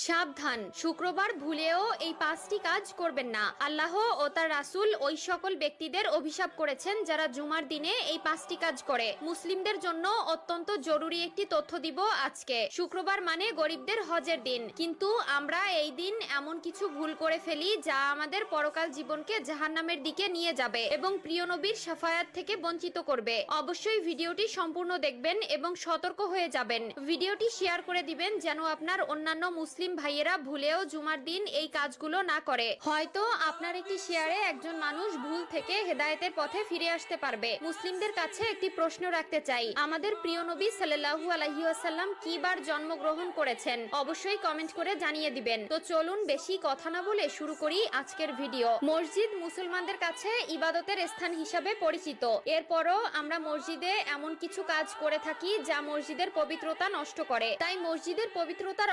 সাবধান, শুক্রবার ভুলেও এই 5টি কাজ করবেন না। আল্লাহ ও তার রাসূল ওই সকল ব্যক্তিদের অভিশাপ করেছেন যারা জুমার দিনে এই 5টি কাজ করে। মুসলিমদের জন্য অত্যন্ত জরুরি একটি তথ্য দিব আজকে। শুক্রবার মানে গরিবদের হজের দিন, কিন্তু আমরা এই দিন এমন কিছু ভুল করে ফেলি যা আমাদের পরকাল জীবনকে জাহান্নামের দিকে নিয়ে যাবে এবং প্রিয় নবীর শাফায়াত থেকে বঞ্চিত করবে। অবশ্যই ভিডিওটি সম্পূর্ণ দেখবেন এবং সতর্ক হয়ে যাবেন। ভিডিওটি শেয়ার করে দিবেন যেন আপনার অন্যান্য মুসলিম ভাইয়েরা ভুলেও জুমার দিন এই কাজগুলো না করে। হয়তো আপনার একটি শেয়ারে একজন মানুষ ভুল থেকে হেদায়েতের পথে ফিরে আসতে পারবে। মুসলিমদের কাছে একটি প্রশ্ন রাখতে চাই, আমাদের প্রিয় নবী সাল্লাল্লাহু আলাইহি ওয়াসাল্লাম কি বার জন্মগ্রহণ করেছেন? অবশ্যই কমেন্ট করে জানিয়ে দিবেন। তো চলুন বেশি কথা না বলে শুরু করি আজকের ভিডিও। মসজিদ মুসলমানদের কাছে ইবাদতের স্থান হিসাবে পরিচিত। এরপরও আমরা মসজিদে এমন কিছু কাজ করে থাকি যা মসজিদের পবিত্রতা নষ্ট করে। তাই মসজিদের পবিত্রতা